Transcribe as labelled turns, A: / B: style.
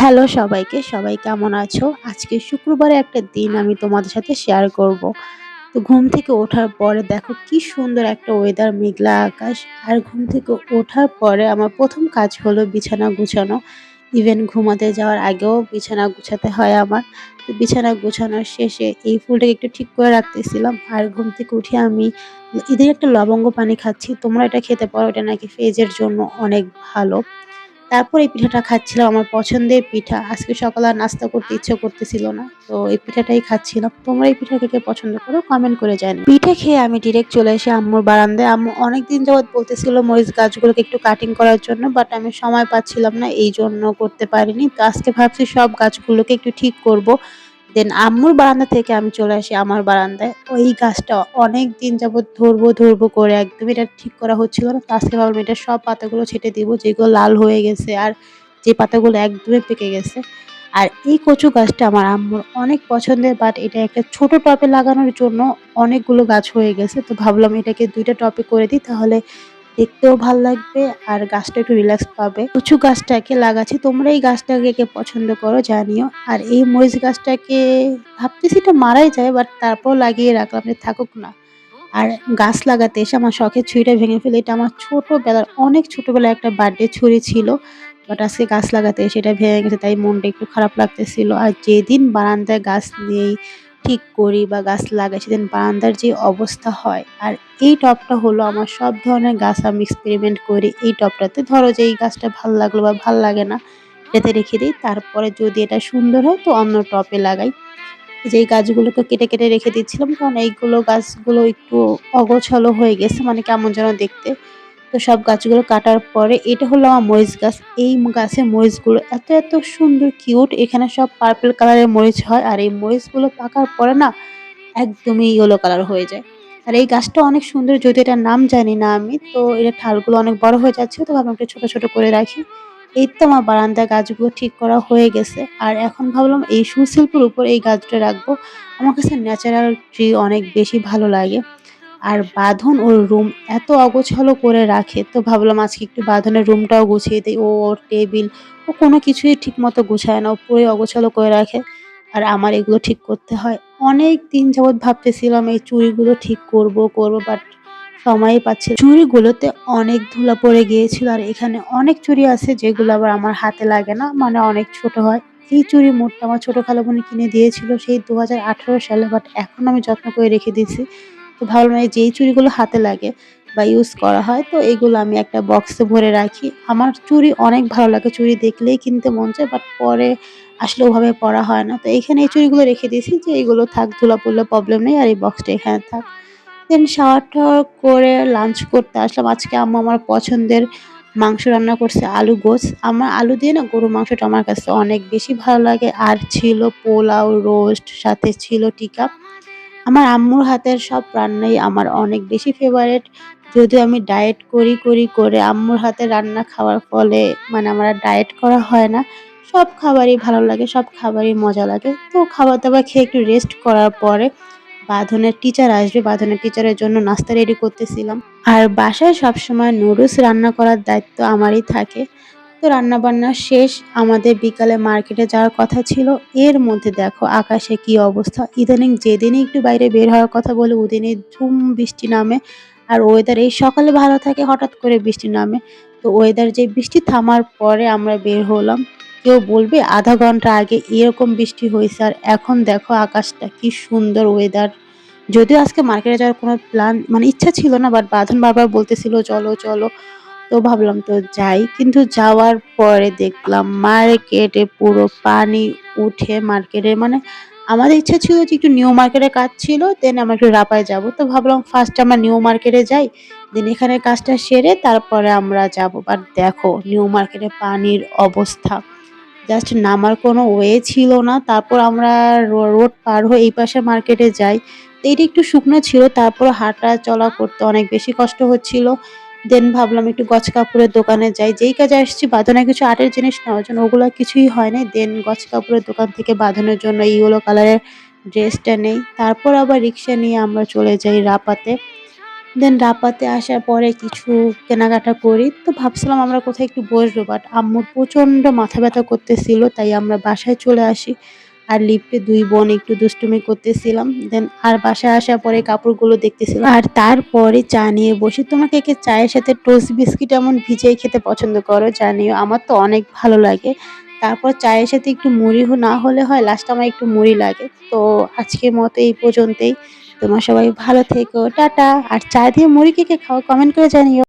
A: Hello সবাইকে, সবাই কেমন আছো? আজকে শুক্রবারে একটা দিন আমি তোমাদের সাথে শেয়ার করব। তো ঘুম থেকে ওঠার পরে দেখো কি সুন্দর একটা ওয়েদার, মেঘলা আকাশ। আর ঘুম থেকে ওঠার পরে আমার ১ম কাজ হলো বিছানা গুছানো। ইভেন ঘুমাতে যাওয়ার আগেও বিছানা গুছাতে হয় আমার। তো বিছানা গুছানোর শেষে এই ফুলটাকে একটু ঠিক করে রাখতেছিলাম। আর ঘুম থেকে উঠে আমি ঈদের একটা লবঙ্গ পানি খাচ্ছি। তোমরা এটা খেতে পারো, এটা নাকি ফেজের জন্য অনেক ভালো। তারপর এই পিঠাটা খাচ্ছিলাম, আমার পছন্দের পিঠা। আজকে সকালে আর নাস্তা করতে ইচ্ছে করতেছিল না। তো এই পিঠাটাই খাচ্ছিলাম। তোমরা এই পিঠা কে, কে পছন্দ করো? কমেন্ট করে জানিও। পিঠা খেয়ে আমি ডিরেক্ট চলে এসে আম্মুর বারান্দায়। আম্মু অনেকদিন যাবৎ বলতেছিল মরিচ গাছগুলোকে একটু কাটিং করার জন্য, বাট আমি সময় পাচ্ছিলাম না, এইজন্য করতে পারিনি। তো আজকে ভাবছি সব গাছগুলোকে একটু ঠিক করব। দেন আম্মুর বারান্দা থেকে আমি চলে আসি আমার বারান্দায়। ওই গাছটা অনেকদিন যাবৎ ধরবো, ধরবো করে একদম এটা ঠিক করা হচ্ছিল না। তো আজকে ভাবলাম এটার সব পাতাগুলো ছেঁটে দিব, যেগুলো লাল হয়ে গেছে আর যে পাতাগুলো একদমই পেকে গেছে। আর এই কচু গাছটা আমার আম্মুর অনেক পছন্দের, বাট এটা একটা ছোট টবে লাগানোর জন্য অনেকগুলো গাছ হয়ে গেছে। তো ভাবলাম এটাকে ২ টা টবে করে দিই, তাহলে দেখতেও ভাল লাগবে আর গাছটা একটু রিল্যাক্স পাবে। কচু গাছটাকে লাগাচ্ছি। তোমরা এই গাছটাকে কে পছন্দ করো জানিও। আর এই মরিচ গাছটাকে ভাবতেছি এটা মারাই যায়, বাট তারপরেও লাগিয়ে রাখলাম যে থাকুক না। আর গাছ লাগাতে এসে আমার শখের ছুরিটা ভেঙে ফেলি। এটা আমার ছোটবেলার, অনেক ছোটবেলায় একটা বার্থডে ছুরি ছিল। বাট আজকে গাছ লাগাতে এসে এটা ভেঙে গেছে, তাই মনটা একটু খারাপ লাগতেছিল। আর যেদিন বারান্দায় গাছ নেই, ঠিক করি বা গাছ লাগাই, সেদিন বারান্দার যে অবস্থা হয়। আর এই টবটা হলো আমার, সব ধরনের গাছ আমি এক্সপেরিমেন্ট করি এই টবটাতে। ধরো যে এই গাছটা ভাল লাগলো বা ভাল লাগে না, এটাতে রেখে দিই। তারপরে যদি এটা সুন্দর হয় তো অন্য টবে লাগাই। যে এই গাছগুলোকে কেটে, কেটে রেখে দিচ্ছিলাম, কারণ এইগুলো গাছগুলো একটু অগোছালো হয়ে গেছে, মানে কেমন যেন দেখতে। তো সব গাছগুলো কাটার পরে এটা হলো আমার মরিচ গাছ। এই গাছের মরিচগুলো এত, এত সুন্দর কিউট। এখানে সব পার্পল কালারের মরিচ হয়। আর এই মরিচগুলো পাকার পরে না একদমই ইয়েলো কালার হয়ে যায়। আর এই গাছটা অনেক সুন্দর, যদিও এটার নাম জানি না আমি। তো এটার ঠালগুলো অনেক বড় হয়ে যাচ্ছে, তো ভাবলাম একটু ছোট, ছোট করে রাখি। এই তো আমার বারান্দায় গাছগুলো ঠিক করা হয়ে গেছে। আর এখন ভাবলাম এই সুশিল্পের উপর এই গাছটা রাখবো। আমার কাছে ন্যাচারাল ট্রি অনেক বেশি ভালো লাগে। আর বাঁধন ওর রুম এত অগোছালো করে রাখে, তো ভাবলাম আজকে একটু বাঁধনের রুমটাও গুছিয়ে দেই। ও ওর টেবিল, ও কোনো কিছুই ঠিকমতো গুছায় না, ও পুরোই অগোছালো করে রাখে। আর আমার এগুলো ঠিক করতে হয়। অনেক দিন যাবৎ ভাবতেছিলাম এই চুড়িগুলো ঠিক করব, করব, বাট সময়ই পাচ্ছি না। চুড়িগুলোতে অনেক ধুলা পড়ে গিয়েছিল। আর এখানে অনেক চুড়ি আছে যেগুলো আবার আমার হাতে লাগে না, মানে অনেক ছোট হয়। এই চুড়ি মোটটা আমার ছোট খালামণি কিনে দিয়েছিল সেই ২০১৮ সালে, বাট এখন আমি যত্ন করে রেখে দিয়েছি। তো ভাবলাম এই যেই চুড়িগুলো হাতে লাগে বা ইউজ করা হয়, তো এগুলো আমি একটা বক্সে ভরে রাখি। আমার চুড়ি অনেক ভালো লাগে, চুড়ি দেখলেই কিনতে মন চায়, বাট পরে আসলে ওভাবে পরা হয় না। তো এখানে এই চুড়িগুলো রেখে দিয়েছি যে এগুলো থাক, ধুলা পড়লে প্রবলেম নেই, আর এই বক্সটা এখানে থাক। দেন শাওয়ার-টাওয়ার করে লাঞ্চ করতে আসলাম। আজকে আম্মু আমার পছন্দের মাংস রান্না করছে, আলু গোছ। আমার আলু দিয়ে না গরুর মাংসটা আমার কাছে অনেক বেশি ভালো লাগে। আর ছিল পোলাও, রোস্ট, সাথে ছিল টিকা। আমার আম্মুর হাতের সব রান্নাই আমার অনেক বেশি ফেভারেট। যদিও আমি ডায়েট করি, করে আম্মুর হাতের রান্না খাওয়ার ফলে মানে আমার আর ডায়েট করা হয় না। সব খাবারই ভালো লাগে, সব খাবারই মজা লাগে। তো খাবার-দাবার খেয়ে একটু রেস্ট করার পরে বাঁধনের টিচার আসবে। বাঁধনের টিচারের জন্য নাস্তা রেডি করতেছিলাম। আর বাসায় সবসময় নুডলস রান্না করার দায়িত্ব আমারই থাকে। তো রান্নাবান্না শেষ। আমাদের বিকালে মার্কেটে যাওয়ার কথা ছিল। এর মধ্যে দেখো আকাশে কি অবস্থা। ইদানিং যেদিনই একটু বাইরে বের হওয়ার কথা বলি, ওদিনই ঝুম বৃষ্টি নামে। আর ওয়েদার এই সকালে ভালো থাকে, হঠাৎ করে বৃষ্টি নামে। তো ওয়েদার যে বৃষ্টি থামার পরে আমরা বের হলাম। কেউ বলবে ০.৫ ঘন্টা আগে এরকম বৃষ্টি হইছে, আর এখন দেখো আকাশটা কি সুন্দর ওয়েদার। যদিও আজকে মার্কেটে যাওয়ার কোনো প্ল্যান মানে ইচ্ছা ছিল না, বাট বাঁধন বারবার বলতেছিল চলো, চলো। তো ভাবলাম তো যাই। কিন্তু যাওয়ার পরে দেখলাম মার্কেটে পুরো পানি উঠে, মার্কেটে মানে আমাদের ইচ্ছা ছিল যে একটু নিউ মার্কেটে কাজ ছিল, দেন আমরা একটু রাপায় যাবো। তো ভাবলাম ফার্স্ট আমরা নিউ মার্কেটে যাই, দেন এখানের কাজটা সেরে তারপরে আমরা যাবো। বাট দেখো নিউ মার্কেটে পানির অবস্থা, জাস্ট নামার কোনো ওয়ে ছিল না। তারপর আমরা রোড পার হয়ে এই পাশে মার্কেটে যাই। তো এইটা একটু শুকনো ছিল, তারপর হাঁটা চলা করতে অনেক বেশি কষ্ট হচ্ছিল। দেন ভাবলাম একটু গজ কাপড়ের দোকানে যাই। যেই কাজে আসছি বাঁধনের কিছু আর্টের জিনিস নেওয়ার জন্য, ওগুলো কিছুই হয় নাই। দেন গজ কাপড়ের দোকান থেকে বাঁধনের জন্য ইয়েলো কালারের ড্রেসটা নেই। তারপর আবার রিক্সা নিয়ে আমরা চলে যাই রাপাতে। দেন রাপাতে আসার পরে কিছু কেনাকাটা করি। তো ভাবছিলাম আমরা কোথাও একটু বসবো, বাট আম্মুর প্রচন্ড মাথা ব্যথা করতেছিল, তাই আমরা বাসায় চলে আসি। আর লিফটে ২ বোন একটু দুষ্টুমি করতেছিলাম। দেন আর বাসায় আসার পরে কাপড়গুলো দেখতেছিলাম। আর তারপরে চা নিয়ে বসি। তোমরা কে, কে চায়ের সাথে টোস্ট বিস্কিট এমন ভিজিয়ে খেতে পছন্দ করো জানিও। আমার তো অনেক ভালো লাগে। তারপর চায়ের সাথে একটু মুড়ি না হলে হয়, লাস্টে আমার একটু মুড়ি লাগে। তো আজকের মতো এই পর্যন্তই। তোমরা সবাই ভালো থেকো। টাটা। আর চা দিয়ে মুড়ি কে, কে খাও কমেন্ট করে জানিও।